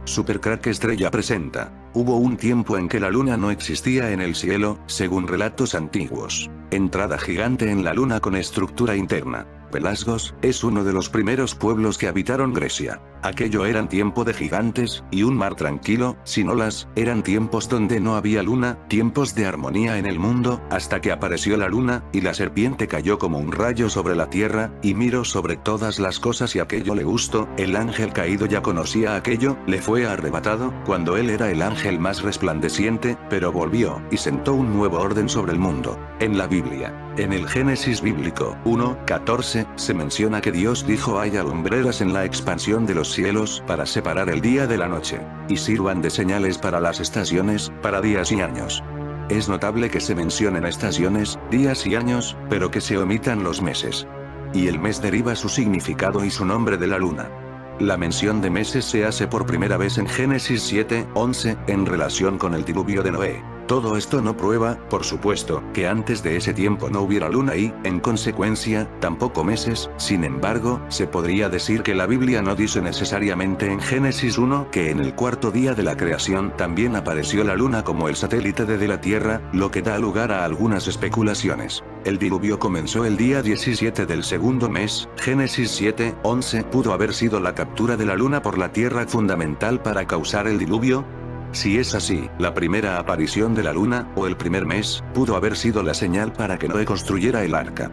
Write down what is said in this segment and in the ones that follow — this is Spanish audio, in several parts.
Supercrack Estrella presenta. Hubo un tiempo en que la luna no existía en el cielo, según relatos antiguos. Entrada gigante en la luna con estructura interna. Pelasgos, es uno de los primeros pueblos que habitaron Grecia. Aquello eran tiempo de gigantes, y un mar tranquilo, sin olas, eran tiempos donde no había luna, tiempos de armonía en el mundo, hasta que apareció la luna, y la serpiente cayó como un rayo sobre la tierra, y miró sobre todas las cosas y aquello le gustó, el ángel caído ya conocía aquello, le fue arrebatado, cuando él era el ángel más resplandeciente, pero volvió, y sentó un nuevo orden sobre el mundo. En la Biblia, en el Génesis bíblico 1:14, se menciona que Dios dijo: haya lumbreras en la expansión de los cielos para separar el día de la noche, y sirvan de señales para las estaciones, para días y años. Es notable que se mencionen estaciones, días y años, pero que se omitan los meses. Y el mes deriva su significado y su nombre de la luna. La mención de meses se hace por primera vez en Génesis 7:11, en relación con el diluvio de Noé. Todo esto no prueba, por supuesto, que antes de ese tiempo no hubiera luna y, en consecuencia, tampoco meses. Sin embargo, se podría decir que la Biblia no dice necesariamente en Génesis 1 que en el cuarto día de la creación también apareció la luna como el satélite de la Tierra, lo que da lugar a algunas especulaciones. El diluvio comenzó el día 17 del segundo mes, Génesis 7:11. ¿Pudo haber sido la captura de la luna por la Tierra fundamental para causar el diluvio? Si es así, la primera aparición de la luna, o el primer mes, pudo haber sido la señal para que Noé construyera el arca.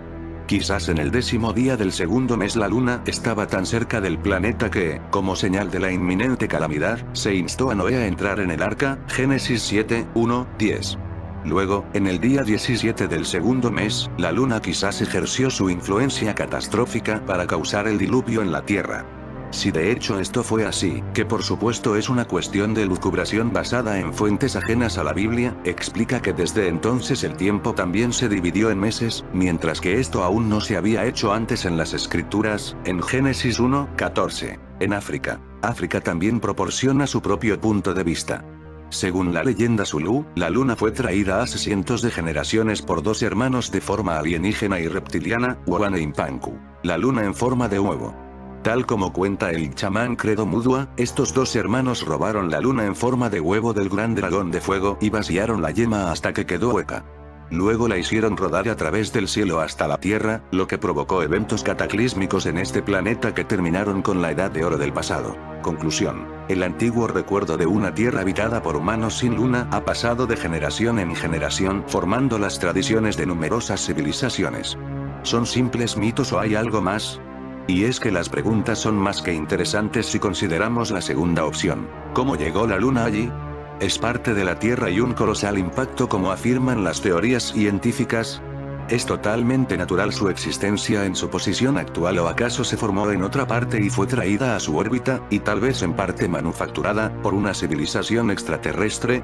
Quizás en el 10º día del segundo mes la luna estaba tan cerca del planeta que, como señal de la inminente calamidad, se instó a Noé a entrar en el arca, Génesis 7:1-10. Luego, en el día 17 del segundo mes, la luna quizás ejerció su influencia catastrófica para causar el diluvio en la Tierra. Si de hecho esto fue así, que por supuesto es una cuestión de lucubración basada en fuentes ajenas a la Biblia, explica que desde entonces el tiempo también se dividió en meses, mientras que esto aún no se había hecho antes en las Escrituras, en Génesis 1:14. En África. África también proporciona su propio punto de vista. Según la leyenda zulú, la luna fue traída hace cientos de generaciones por dos hermanos de forma alienígena y reptiliana, Wan e Impanku. La luna en forma de huevo. Tal como cuenta el chamán Credo Mudua, estos dos hermanos robaron la luna en forma de huevo del gran dragón de fuego y vaciaron la yema hasta que quedó hueca. Luego la hicieron rodar a través del cielo hasta la Tierra, lo que provocó eventos cataclísmicos en este planeta que terminaron con la Edad de Oro del pasado. Conclusión. El antiguo recuerdo de una Tierra habitada por humanos sin luna ha pasado de generación en generación, formando las tradiciones de numerosas civilizaciones. ¿Son simples mitos o hay algo más? Y es que las preguntas son más que interesantes si consideramos la segunda opción. ¿Cómo llegó la luna allí? ¿Es parte de la Tierra y un colosal impacto como afirman las teorías científicas? ¿Es totalmente natural su existencia en su posición actual o acaso se formó en otra parte y fue traída a su órbita, y tal vez en parte manufacturada, por una civilización extraterrestre?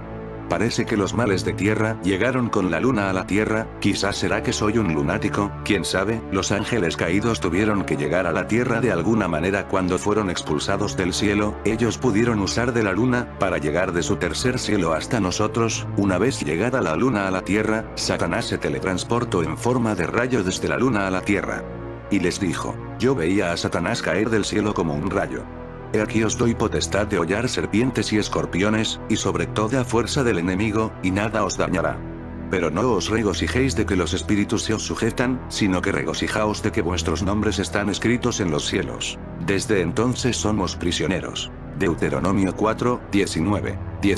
Parece que los males de tierra llegaron con la luna a la Tierra. Quizás será que soy un lunático, quién sabe. Los ángeles caídos tuvieron que llegar a la Tierra de alguna manera cuando fueron expulsados del cielo. Ellos pudieron usar de la luna para llegar de su tercer cielo hasta nosotros. Una vez llegada la luna a la Tierra, Satanás se teletransportó en forma de rayo desde la luna a la Tierra. Y les dijo: yo veía a Satanás caer del cielo como un rayo. He aquí os doy potestad de hollar serpientes y escorpiones, y sobre toda fuerza del enemigo, y nada os dañará. Pero no os regocijéis de que los espíritus se os sujetan, sino que regocijaos de que vuestros nombres están escritos en los cielos. Desde entonces somos prisioneros. Deuteronomio 4:19. Y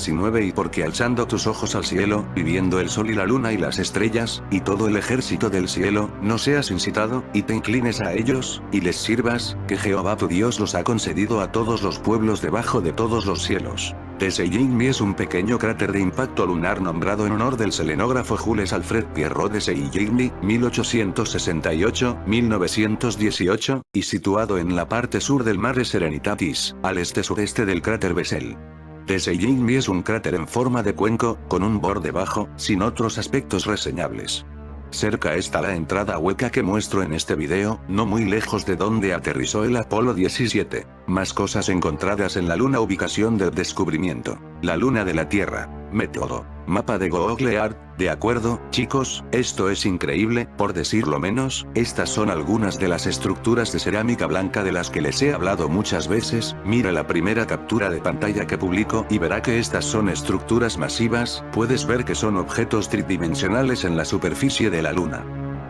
porque alzando tus ojos al cielo, y viendo el sol y la luna y las estrellas, y todo el ejército del cielo, no seas incitado, y te inclines a ellos, y les sirvas, que Jehová tu Dios los ha concedido a todos los pueblos debajo de todos los cielos. Seiyigny es un pequeño cráter de impacto lunar nombrado en honor del selenógrafo Jules Alfred Pierrot de Seiyigny, 1868-1918, y situado en la parte sur del Mare Serenitatis, al este-sureste del cráter Bessel. Seiyigny es un cráter en forma de cuenco, con un borde bajo, sin otros aspectos reseñables. Cerca está la entrada hueca que muestro en este video, no muy lejos de donde aterrizó el Apolo 17. Más cosas encontradas en la luna. Ubicación del descubrimiento. La luna de la Tierra. Método. Mapa de Google Earth. De acuerdo, chicos, esto es increíble, por decirlo menos. Estas son algunas de las estructuras de cerámica blanca de las que les he hablado muchas veces. Mira la primera captura de pantalla que publico y verá que estas son estructuras masivas. Puedes ver que son objetos tridimensionales en la superficie de la Luna.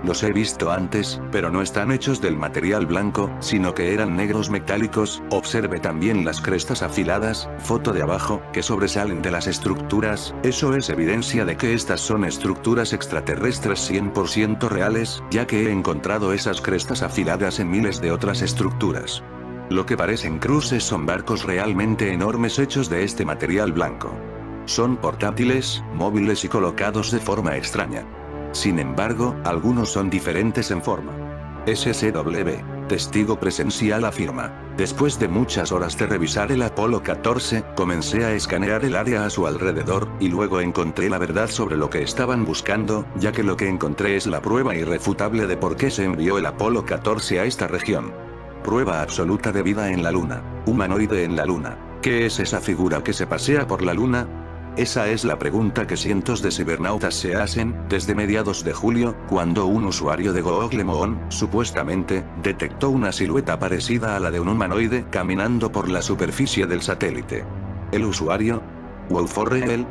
Los he visto antes, pero no están hechos del material blanco, sino que eran negros metálicos. Observe también las crestas afiladas, foto de abajo, que sobresalen de las estructuras. Eso es evidencia de que estas son estructuras extraterrestres 100% reales, ya que he encontrado esas crestas afiladas en miles de otras estructuras. Lo que parecen cruces son barcos realmente enormes hechos de este material blanco. Son portátiles, móviles y colocados de forma extraña. Sin embargo, algunos son diferentes en forma. SCW, testigo presencial afirma. Después de muchas horas de revisar el Apolo 14, comencé a escanear el área a su alrededor, y luego encontré la verdad sobre lo que estaban buscando, ya que lo que encontré es la prueba irrefutable de por qué se envió el Apolo 14 a esta región. Prueba absoluta de vida en la Luna. Humanoide en la Luna. ¿Qué es esa figura que se pasea por la Luna? Esa es la pregunta que cientos de cibernautas se hacen, desde mediados de julio, cuando un usuario de Google Moon, supuestamente, detectó una silueta parecida a la de un humanoide caminando por la superficie del satélite. El usuario, Wow4Real,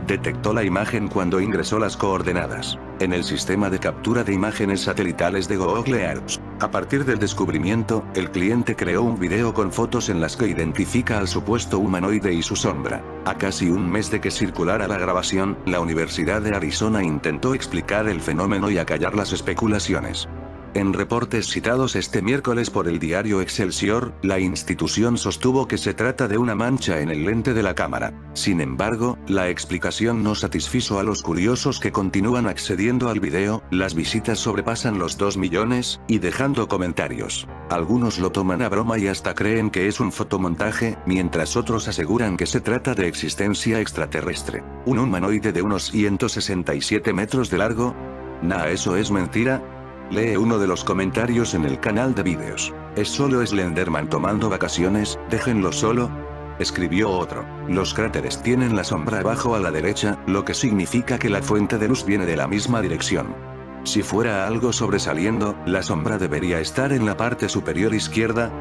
detectó la imagen cuando ingresó las coordenadas en el sistema de captura de imágenes satelitales de Google Earth. A partir del descubrimiento, el cliente creó un video con fotos en las que identifica al supuesto humanoide y su sombra. A casi un mes de que circulara la grabación, la Universidad de Arizona intentó explicar el fenómeno y acallar las especulaciones. En reportes citados este miércoles por el diario Excelsior, la institución sostuvo que se trata de una mancha en el lente de la cámara. Sin embargo, la explicación no satisfizo a los curiosos que continúan accediendo al video. Las visitas sobrepasan los 2 millones, y dejando comentarios. Algunos lo toman a broma y hasta creen que es un fotomontaje, mientras otros aseguran que se trata de existencia extraterrestre. ¿Un humanoide de unos 167 metros de largo? Nah, eso es mentira. Lee uno de los comentarios en el canal de vídeos. ¿Es solo Slenderman tomando vacaciones? Déjenlo solo. Escribió otro. Los cráteres tienen la sombra abajo a la derecha, lo que significa que la fuente de luz viene de la misma dirección. Si fuera algo sobresaliendo, la sombra debería estar en la parte superior izquierda.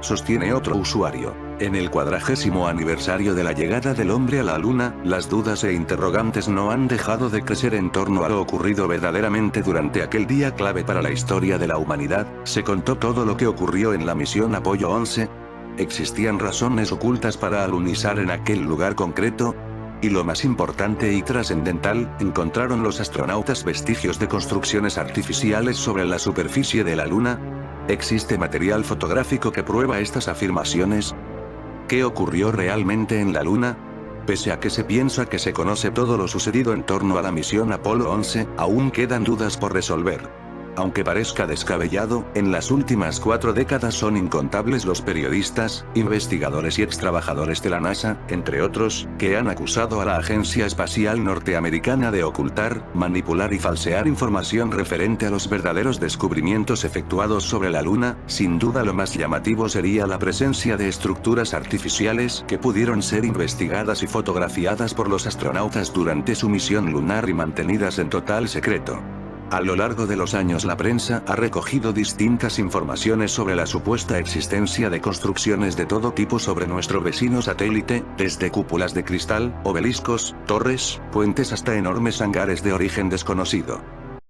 Sostiene otro usuario. En el 40º aniversario de la llegada del hombre a la Luna, las dudas e interrogantes no han dejado de crecer en torno a lo ocurrido verdaderamente durante aquel día clave para la historia de la humanidad. Se contó todo lo que ocurrió en la misión Apolo 11. ¿Existían razones ocultas para alunizar en aquel lugar concreto? Y lo más importante y trascendental, ¿encontraron los astronautas vestigios de construcciones artificiales sobre la superficie de la Luna? ¿Existe material fotográfico que prueba estas afirmaciones? ¿Qué ocurrió realmente en la Luna? Pese a que se piensa que se conoce todo lo sucedido en torno a la misión Apolo 11, aún quedan dudas por resolver. Aunque parezca descabellado, en las últimas 4 décadas son incontables los periodistas, investigadores y extrabajadores de la NASA, entre otros, que han acusado a la Agencia Espacial Norteamericana de ocultar, manipular y falsear información referente a los verdaderos descubrimientos efectuados sobre la Luna. Sin duda lo más llamativo sería la presencia de estructuras artificiales que pudieron ser investigadas y fotografiadas por los astronautas durante su misión lunar y mantenidas en total secreto. A lo largo de los años la prensa ha recogido distintas informaciones sobre la supuesta existencia de construcciones de todo tipo sobre nuestro vecino satélite, desde cúpulas de cristal, obeliscos, torres, puentes hasta enormes hangares de origen desconocido.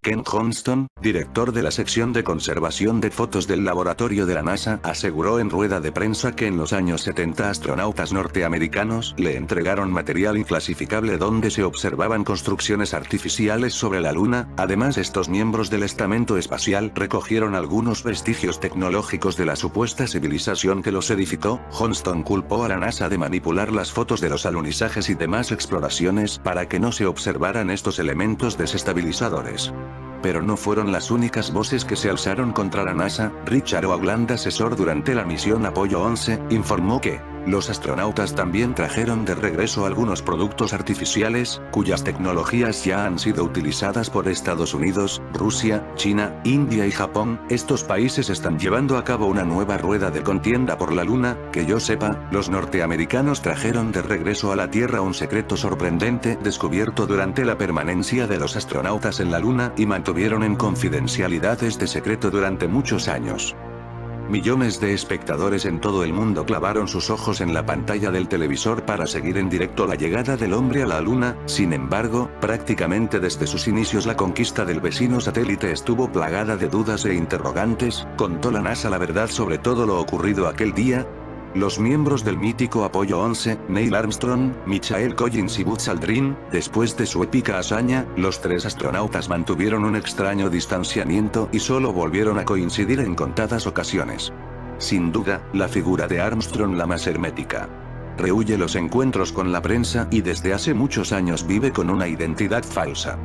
Ken Johnston, director de la sección de conservación de fotos del laboratorio de la NASA, aseguró en rueda de prensa que en los años 70 astronautas norteamericanos le entregaron material inclasificable donde se observaban construcciones artificiales sobre la Luna. Además, estos miembros del estamento espacial recogieron algunos vestigios tecnológicos de la supuesta civilización que los edificó. Johnston culpó a la NASA de manipular las fotos de los alunizajes y demás exploraciones para que no se observaran estos elementos desestabilizadores. Pero no fueron las únicas voces que se alzaron contra la NASA. Richard Hoagland, asesor durante la misión Apolo 11, informó que Los astronautas también trajeron de regreso algunos productos artificiales, cuyas tecnologías ya han sido utilizadas por Estados Unidos, Rusia, China, India y Japón. Estos países están llevando a cabo una nueva rueda de contienda por la Luna. Que yo sepa, los norteamericanos trajeron de regreso a la Tierra un secreto sorprendente descubierto durante la permanencia de los astronautas en la Luna y mantuvieron en confidencialidad este secreto durante muchos años. Millones de espectadores en todo el mundo clavaron sus ojos en la pantalla del televisor para seguir en directo la llegada del hombre a la Luna. Sin embargo, prácticamente desde sus inicios la conquista del vecino satélite estuvo plagada de dudas e interrogantes. ¿Contó la NASA la verdad sobre todo lo ocurrido aquel día? Los miembros del mítico Apollo 11, Neil Armstrong, Michael Collins y Buzz Aldrin, después de su épica hazaña, los tres astronautas mantuvieron un extraño distanciamiento y solo volvieron a coincidir en contadas ocasiones. Sin duda, la figura de Armstrong la más hermética. Rehúye los encuentros con la prensa y desde hace muchos años vive con una identidad falsa.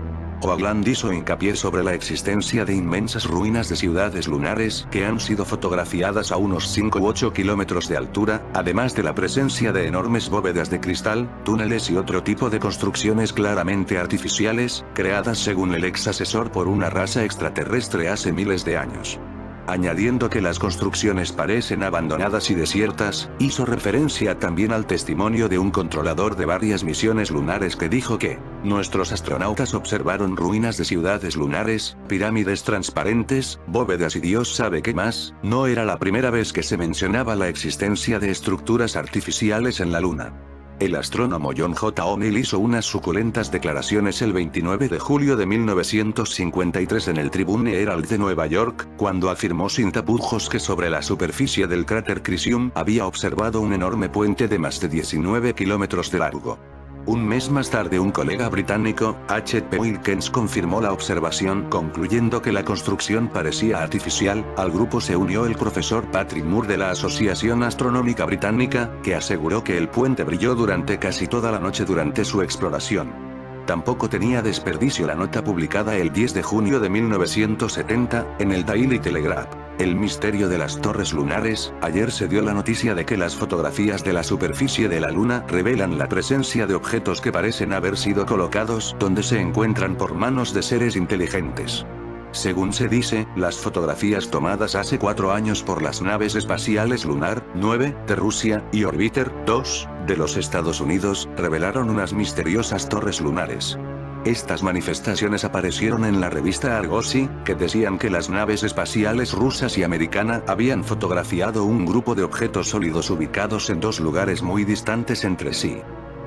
Hoagland hizo hincapié sobre la existencia de inmensas ruinas de ciudades lunares que han sido fotografiadas a unos 5 u 8 kilómetros de altura, además de la presencia de enormes bóvedas de cristal, túneles y otro tipo de construcciones claramente artificiales, creadas según el ex asesor por una raza extraterrestre hace miles de años. Añadiendo que las construcciones parecen abandonadas y desiertas, hizo referencia también al testimonio de un controlador de varias misiones lunares que dijo que, nuestros astronautas observaron ruinas de ciudades lunares, pirámides transparentes, bóvedas y Dios sabe qué más. No era la primera vez que se mencionaba la existencia de estructuras artificiales en la Luna. El astrónomo John J. O'Neill hizo unas suculentas declaraciones el 29 de julio de 1953 en el Tribune Herald de Nueva York, cuando afirmó sin tapujos que sobre la superficie del cráter Crisium había observado un enorme puente de más de 19 kilómetros de largo. Un mes más tarde un colega británico, H.P. Wilkins confirmó la observación concluyendo que la construcción parecía artificial. Al grupo se unió el profesor Patrick Moore de la Asociación Astronómica Británica, que aseguró que el puente brilló durante casi toda la noche durante su exploración. Tampoco tenía desperdicio la nota publicada el 10 de junio de 1970, en el Daily Telegraph. El misterio de las torres lunares. Ayer se dio la noticia de que las fotografías de la superficie de la Luna revelan la presencia de objetos que parecen haber sido colocados donde se encuentran por manos de seres inteligentes. Según se dice, las fotografías tomadas hace 4 años por las naves espaciales Lunar 9 de Rusia y Orbiter 2 de los Estados Unidos revelaron unas misteriosas torres lunares. Estas manifestaciones aparecieron en la revista Argosy, que decían que las naves espaciales rusas y americana habían fotografiado un grupo de objetos sólidos ubicados en 2 lugares muy distantes entre sí.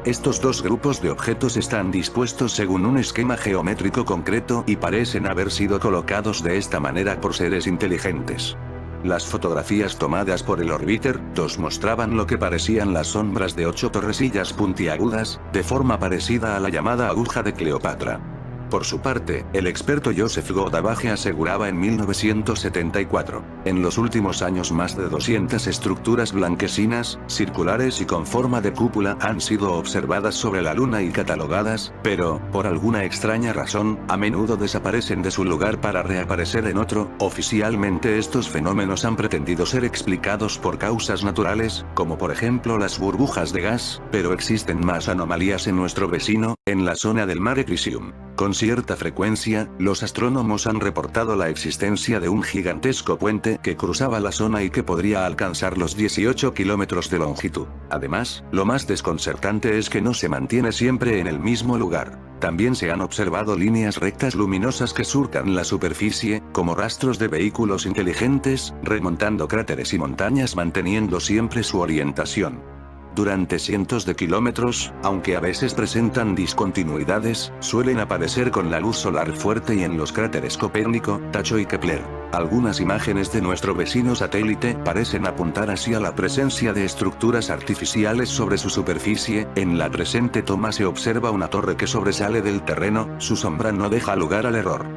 Estos 2 grupos de objetos están dispuestos según un esquema geométrico concreto y parecen haber sido colocados de esta manera por seres inteligentes. Las fotografías tomadas por el Orbiter 2 mostraban lo que parecían las sombras de 8 torrecillas puntiagudas, de forma parecida a la llamada aguja de Cleopatra. Por su parte, el experto Joseph Goddard aseguraba en 1974, en los últimos años más de 200 estructuras blanquecinas, circulares y con forma de cúpula han sido observadas sobre la Luna y catalogadas, pero, por alguna extraña razón, a menudo desaparecen de su lugar para reaparecer en otro. Oficialmente estos fenómenos han pretendido ser explicados por causas naturales, como por ejemplo las burbujas de gas, pero existen más anomalías en nuestro vecino, en la zona del Mare Crisium. Con cierta frecuencia, los astrónomos han reportado la existencia de un gigantesco puente que cruzaba la zona y que podría alcanzar los 18 kilómetros de longitud. Además, lo más desconcertante es que no se mantiene siempre en el mismo lugar. También se han observado líneas rectas luminosas que surcan la superficie, como rastros de vehículos inteligentes, remontando cráteres y montañas manteniendo siempre su orientación. Durante cientos de kilómetros, aunque a veces presentan discontinuidades, suelen aparecer con la luz solar fuerte y en los cráteres Copérnico, Tacho y Kepler. Algunas imágenes de nuestro vecino satélite parecen apuntar hacia la presencia de estructuras artificiales sobre su superficie. En la presente toma se observa una torre que sobresale del terreno, su sombra no deja lugar al error.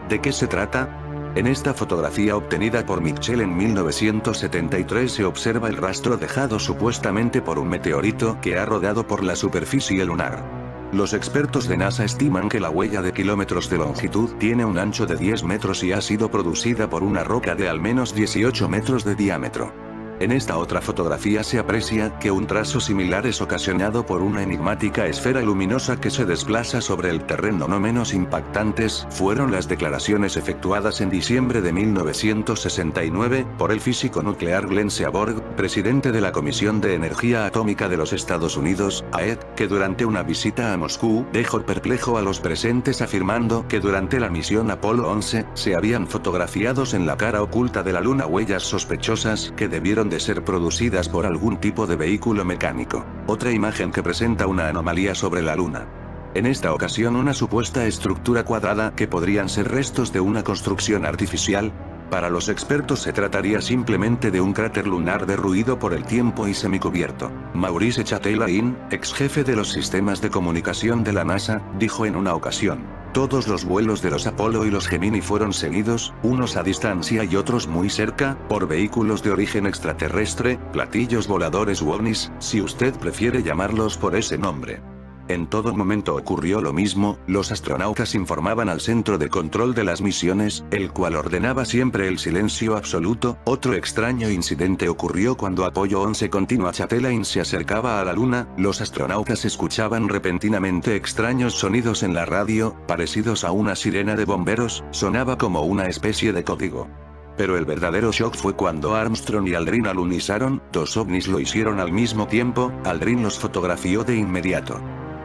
¿De qué se trata? En esta fotografía obtenida por Mitchell en 1973 se observa el rastro dejado supuestamente por un meteorito que ha rodado por la superficie lunar. Los expertos de NASA estiman que la huella de kilómetros de longitud tiene un ancho de 10 metros y ha sido producida por una roca de al menos 18 metros de diámetro. En esta otra fotografía se aprecia que un trazo similar es ocasionado por una enigmática esfera luminosa que se desplaza sobre el terreno. No menos impactantes fueron las declaraciones efectuadas en diciembre de 1969 por el físico nuclear Glenn Seaborg, presidente de la Comisión de Energía Atómica de los Estados Unidos, AED, que durante una visita a Moscú dejó perplejo a los presentes afirmando que durante la misión Apolo 11 se habían fotografiados en la cara oculta de la Luna huellas sospechosas que debieron de ser producidas por algún tipo de vehículo mecánico. Otra imagen que presenta una anomalía sobre la Luna. En esta ocasión una supuesta estructura cuadrada que podrían ser restos de una construcción artificial. Para los expertos se trataría simplemente de un cráter lunar derruido por el tiempo y semicubierto. Maurice Chatelain, ex jefe de los sistemas de comunicación de la NASA, dijo en una ocasión: todos los vuelos de los Apolo y los Gemini fueron seguidos, unos a distancia y otros muy cerca, por vehículos de origen extraterrestre, platillos voladores u ovnis, si usted prefiere llamarlos por ese nombre. En todo momento ocurrió lo mismo, los astronautas informaban al centro de control de las misiones, el cual ordenaba siempre el silencio absoluto. Otro extraño incidente ocurrió cuando Apolo 11 continua Chatelain se acercaba a la Luna, los astronautas escuchaban repentinamente extraños sonidos en la radio, parecidos a una sirena de bomberos, sonaba como una especie de código. Pero el verdadero shock fue cuando Armstrong y Aldrin alunizaron, dos ovnis lo hicieron al mismo tiempo, Aldrin los fotografió de inmediato.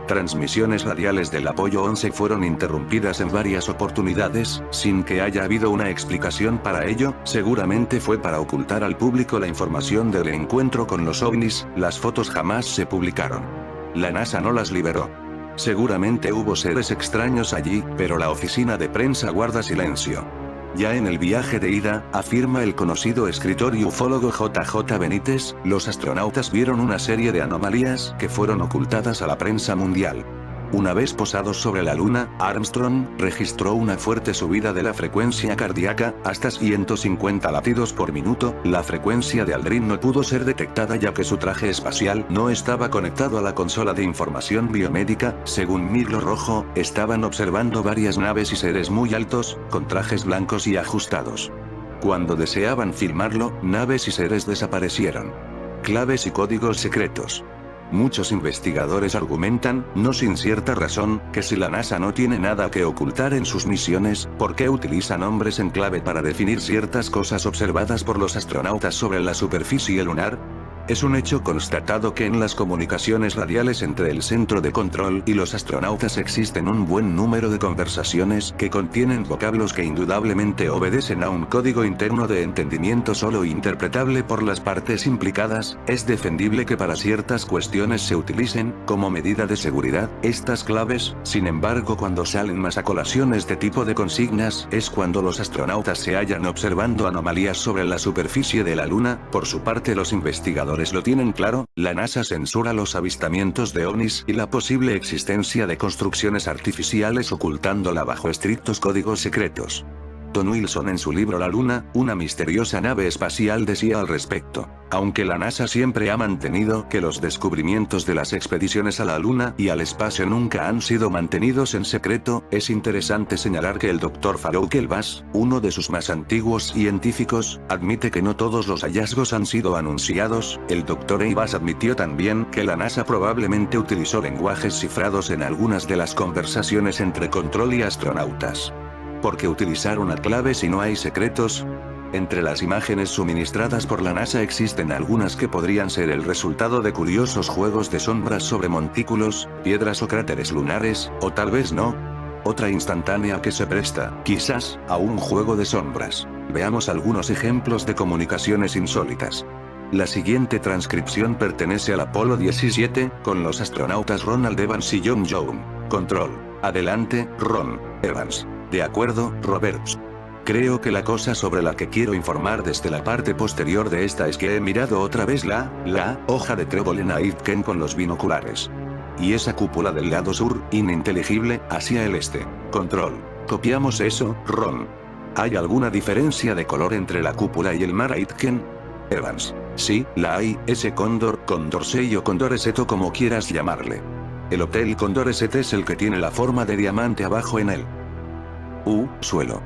Transmisiones radiales del Apolo 11 fueron interrumpidas en varias oportunidades, sin que haya habido una explicación para ello, seguramente fue para ocultar al público la información del encuentro con los ovnis, las fotos jamás se publicaron. La NASA no las liberó. Seguramente hubo seres extraños allí, pero la oficina de prensa guarda silencio. Ya en el viaje de ida, afirma el conocido escritor y ufólogo J.J. Benítez, los astronautas vieron una serie de anomalías que fueron ocultadas a la prensa mundial. Una vez posados sobre la Luna, Armstrong registró una fuerte subida de la frecuencia cardíaca, hasta 150 latidos por minuto. La frecuencia de Aldrin no pudo ser detectada ya que su traje espacial no estaba conectado a la consola de información biomédica. Según Mirlo Rojo, estaban observando varias naves y seres muy altos, con trajes blancos y ajustados. Cuando deseaban filmarlo, naves y seres desaparecieron. Claves y códigos secretos. Muchos investigadores argumentan, no sin cierta razón, que si la NASA no tiene nada que ocultar en sus misiones, ¿por qué utiliza nombres en clave para definir ciertas cosas observadas por los astronautas sobre la superficie lunar? Es un hecho constatado que en las comunicaciones radiales entre el centro de control y los astronautas existen un buen número de conversaciones que contienen vocablos que indudablemente obedecen a un código interno de entendimiento solo interpretable por las partes implicadas. Es defendible que para ciertas cuestiones se utilicen, como medida de seguridad, estas claves. Sin embargo, cuando salen más a colación este tipo de consignas, es cuando los astronautas se hallan observando anomalías sobre la superficie de la Luna. Por su parte, los investigadores lo tienen claro, la NASA censura los avistamientos de ovnis y la posible existencia de construcciones artificiales ocultándola bajo estrictos códigos secretos. Don Wilson en su libro La Luna, una misteriosa nave espacial decía al respecto: aunque la NASA siempre ha mantenido que los descubrimientos de las expediciones a la Luna y al espacio nunca han sido mantenidos en secreto, es interesante señalar que el Dr. Farouk Elbaz, uno de sus más antiguos científicos, admite que no todos los hallazgos han sido anunciados. El Dr. Elbaz admitió también que la NASA probablemente utilizó lenguajes cifrados en algunas de las conversaciones entre control y astronautas. ¿Por qué utilizar una clave si no hay secretos? Entre las imágenes suministradas por la NASA existen algunas que podrían ser el resultado de curiosos juegos de sombras sobre montículos, piedras o cráteres lunares, o tal vez no. Otra instantánea que se presta, quizás, a un juego de sombras. Veamos algunos ejemplos de comunicaciones insólitas. La siguiente transcripción pertenece al Apolo 17, con los astronautas Ronald Evans y John Young. Control. Adelante, Ron Evans. De acuerdo, Roberts. Creo que la cosa sobre la que quiero informar desde la parte posterior de esta es que he mirado otra vez la hoja de trébol en Aitken con los binoculares. Y esa cúpula del lado sur, ininteligible, hacia el este. Control. ¿Copiamos eso, Ron? ¿Hay alguna diferencia de color entre la cúpula y el mar Aitken? Evans. Sí, la hay, ese cóndor, Condorcet o Condorcet o como quieras llamarle. El Hotel Condorcet es el que tiene la forma de diamante abajo en él. Suelo.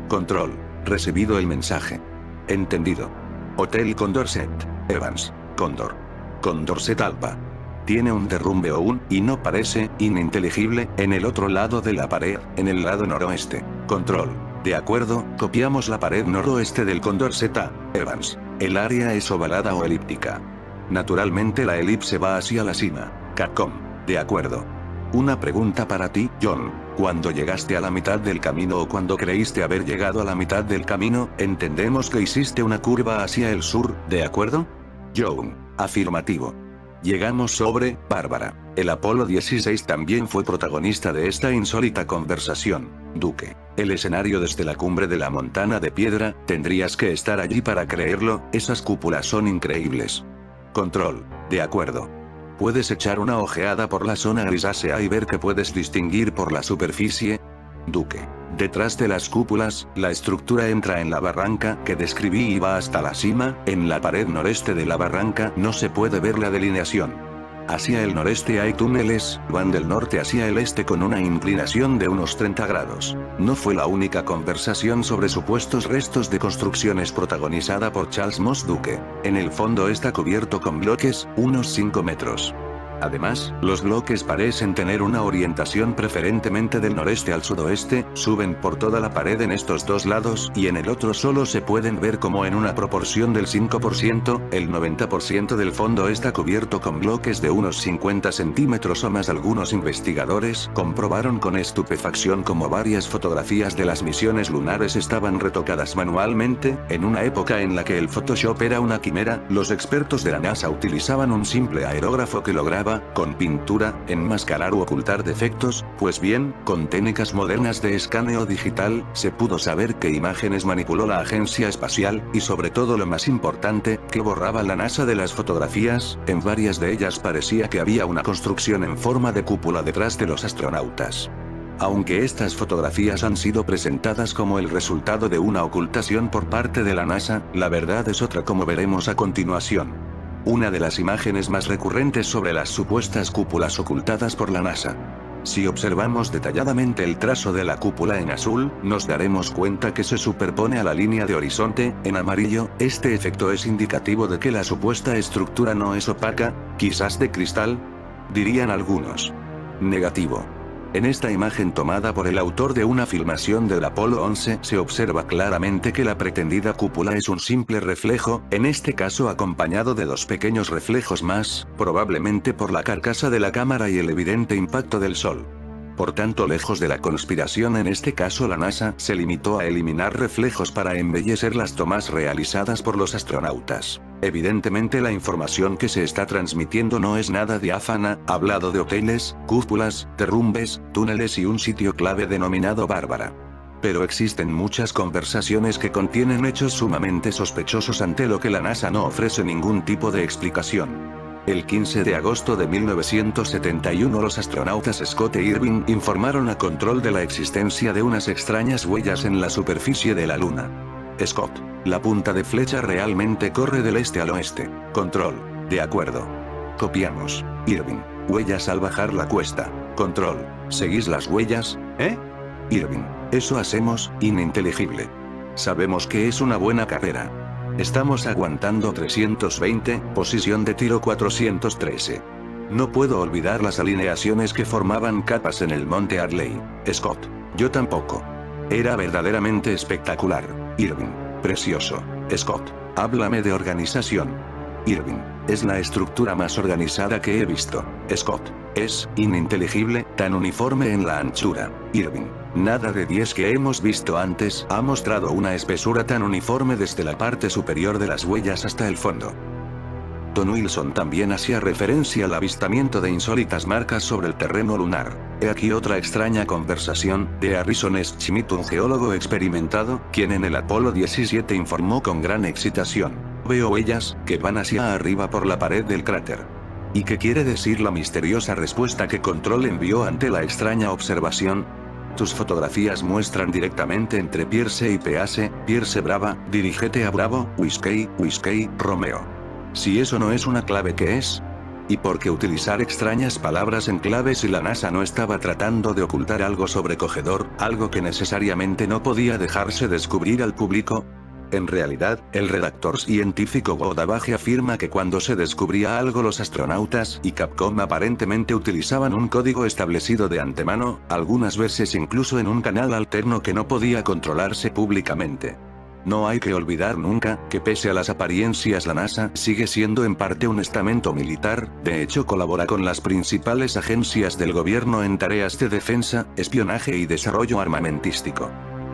Control. Recibido el mensaje. Entendido. Hotel Condorcet. Evans. Cóndor. Condorcet Alpha. Tiene un derrumbe o y no parece, ininteligible, en el otro lado de la pared, en el lado noroeste. Control. De acuerdo, copiamos la pared noroeste del Condorcet A. Evans. El área es ovalada o elíptica. Naturalmente la elipse va hacia la cima. Capcom. De acuerdo. Una pregunta para ti, John. Cuando llegaste a la mitad del camino o cuando creíste haber llegado a la mitad del camino, entendemos que hiciste una curva hacia el sur, ¿de acuerdo? John. Afirmativo. Llegamos sobre, Bárbara. El Apolo 16 también fue protagonista de esta insólita conversación, Duque. El escenario desde la cumbre de la montaña de piedra, tendrías que estar allí para creerlo, esas cúpulas son increíbles. Control. De acuerdo. ¿Puedes echar una ojeada por la zona grisácea y ver qué puedes distinguir por la superficie? Duque. Detrás de las cúpulas, la estructura entra en la barranca que describí y va hasta la cima. En la pared noreste de la barranca no se puede ver la delineación. Hacia el noreste hay túneles, van del norte hacia el este con una inclinación de unos 30 grados. No fue la única conversación sobre supuestos restos de construcciones protagonizada por Charles Moss Duque. En el fondo está cubierto con bloques, unos 5 metros. Además, los bloques parecen tener una orientación preferentemente del noreste al sudoeste, suben por toda la pared en estos dos lados y en el otro solo se pueden ver como en una proporción del 5%, el 90% del fondo está cubierto con bloques de unos 50 centímetros o más. Algunos investigadores comprobaron con estupefacción como varias fotografías de las misiones lunares estaban retocadas manualmente. En una época en la que el Photoshop era una quimera, los expertos de la NASA utilizaban un simple aerógrafo que lograba, con pintura, enmascarar u ocultar defectos. Pues bien, con técnicas modernas de escaneo digital, se pudo saber qué imágenes manipuló la agencia espacial, y sobre todo lo más importante, que borraba la NASA de las fotografías. En varias de ellas parecía que había una construcción en forma de cúpula detrás de los astronautas. Aunque estas fotografías han sido presentadas como el resultado de una ocultación por parte de la NASA, la verdad es otra, como veremos a continuación. Una de las imágenes más recurrentes sobre las supuestas cúpulas ocultadas por la NASA. Si observamos detalladamente el trazo de la cúpula en azul, nos daremos cuenta que se superpone a la línea de horizonte, en amarillo. Este efecto es indicativo de que la supuesta estructura no es opaca, quizás de cristal, dirían algunos. Negativo. En esta imagen tomada por el autor de una filmación del Apolo 11 se observa claramente que la pretendida cúpula es un simple reflejo, en este caso acompañado de dos pequeños reflejos más, probablemente por la carcasa de la cámara y el evidente impacto del sol. Por tanto, lejos de la conspiración, en este caso la NASA se limitó a eliminar reflejos para embellecer las tomas realizadas por los astronautas. Evidentemente la información que se está transmitiendo no es nada diáfana, hablado de hoteles, cúpulas, derrumbes, túneles y un sitio clave denominado Bárbara. Pero existen muchas conversaciones que contienen hechos sumamente sospechosos ante lo que la NASA no ofrece ningún tipo de explicación. El 15 de agosto de 1971 los astronautas Scott e Irving informaron a Control de la existencia de unas extrañas huellas en la superficie de la Luna. Scott: la punta de flecha realmente corre del este al oeste. Control: de acuerdo. Copiamos. Irving: huellas al bajar la cuesta. Control: ¿seguís las huellas? Irving: eso hacemos, ininteligible. Sabemos que es una buena carrera. Estamos aguantando 320, posición de tiro 413. No puedo olvidar las alineaciones que formaban capas en el monte Hartley. Scott: yo tampoco. Era verdaderamente espectacular. Irving: precioso. Scott: háblame de organización. Irving: es la estructura más organizada que he visto. Scott: es ininteligible, tan uniforme en la anchura. Irving: nada de 10 que hemos visto antes ha mostrado una espesura tan uniforme desde la parte superior de las huellas hasta el fondo. Don Wilson también hacía referencia al avistamiento de insólitas marcas sobre el terreno lunar. He aquí otra extraña conversación, de Harrison S. Schmitt, un geólogo experimentado, quien en el Apolo 17 informó con gran excitación: veo huellas, que van hacia arriba por la pared del cráter. ¿Y qué quiere decir la misteriosa respuesta que Control envió ante la extraña observación? Tus fotografías muestran directamente entre Pierce y Pease, Pierce Brava, dirígete a Bravo, Whiskey, Romeo. Si eso no es una clave, ¿qué es? ¿Y por qué utilizar extrañas palabras en clave si la NASA no estaba tratando de ocultar algo sobrecogedor, algo que necesariamente no podía dejarse descubrir al público? En realidad, el redactor científico Godabage afirma que cuando se descubría algo los astronautas y Capcom aparentemente utilizaban un código establecido de antemano, algunas veces incluso en un canal alterno que no podía controlarse públicamente. No hay que olvidar nunca, que pese a las apariencias la NASA sigue siendo en parte un estamento militar, de hecho colabora con las principales agencias del gobierno en tareas de defensa, espionaje y desarrollo armamentístico.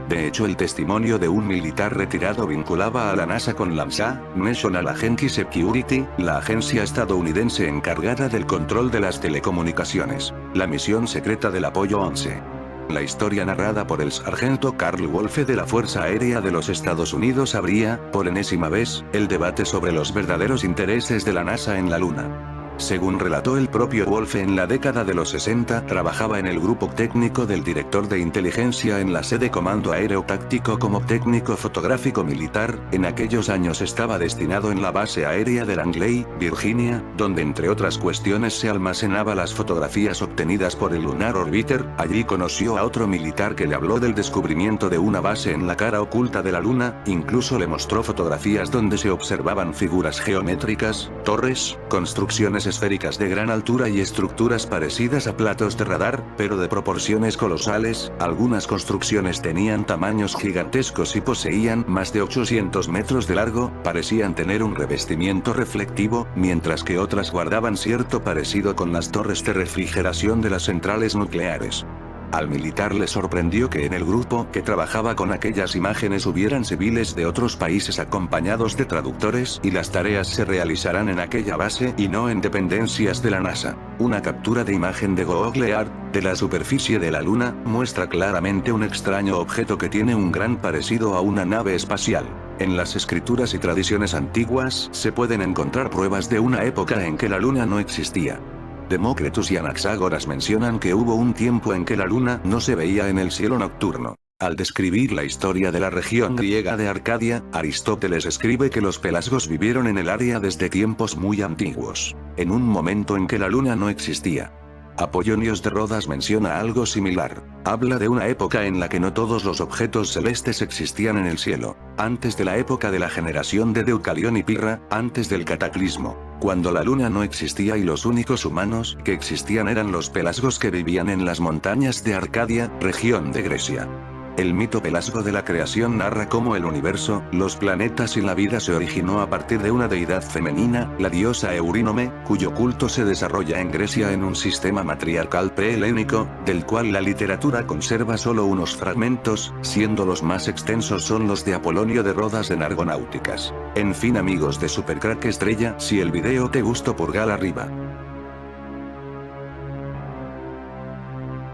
De hecho el testimonio de un militar retirado vinculaba a la NASA con la NSA, National Agency Security, la agencia estadounidense encargada del control de las telecomunicaciones, la misión secreta del Apollo 11. La historia narrada por el sargento Carl Wolfe de la Fuerza Aérea de los Estados Unidos abría, por enésima vez, el debate sobre los verdaderos intereses de la NASA en la Luna. Según relató el propio Wolfe en la década de los 60, trabajaba en el grupo técnico del director de inteligencia en la sede Comando Aéreo Táctico como técnico fotográfico militar, en aquellos años estaba destinado en la base aérea de Langley, Virginia, donde entre otras cuestiones se almacenaba las fotografías obtenidas por el Lunar Orbiter. Allí conoció a otro militar que le habló del descubrimiento de una base en la cara oculta de la Luna, incluso le mostró fotografías donde se observaban figuras geométricas, torres, construcciones esféricas de gran altura y estructuras parecidas a platos de radar, pero de proporciones colosales. Algunas construcciones tenían tamaños gigantescos y poseían más de 800 metros de largo, parecían tener un revestimiento reflectivo, mientras que otras guardaban cierto parecido con las torres de refrigeración de las centrales nucleares. Al militar le sorprendió que en el grupo que trabajaba con aquellas imágenes hubieran civiles de otros países acompañados de traductores y las tareas se realizaran en aquella base y no en dependencias de la NASA. Una captura de imagen de Google Earth, de la superficie de la Luna, muestra claramente un extraño objeto que tiene un gran parecido a una nave espacial. En las escrituras y tradiciones antiguas se pueden encontrar pruebas de una época en que la Luna no existía. Demócritus y Anaxágoras mencionan que hubo un tiempo en que la Luna no se veía en el cielo nocturno. Al describir la historia de la región griega de Arcadia, Aristóteles escribe que los pelasgos vivieron en el área desde tiempos muy antiguos, en un momento en que la Luna no existía. Apollonios de Rodas menciona algo similar. Habla de una época en la que no todos los objetos celestes existían en el cielo, antes de la época de la generación de Deucalión y Pirra, antes del cataclismo, cuando la Luna no existía y los únicos humanos que existían eran los pelasgos que vivían en las montañas de Arcadia, región de Grecia. El mito pelasgo de la creación narra cómo el universo, los planetas y la vida se originó a partir de una deidad femenina, la diosa Eurínome, cuyo culto se desarrolla en Grecia en un sistema matriarcal prehelénico, del cual la literatura conserva solo unos fragmentos, siendo los más extensos son los de Apolonio de Rodas en Argonáuticas. En fin amigos de Supercrack Estrella, si el video te gustó pulgar arriba.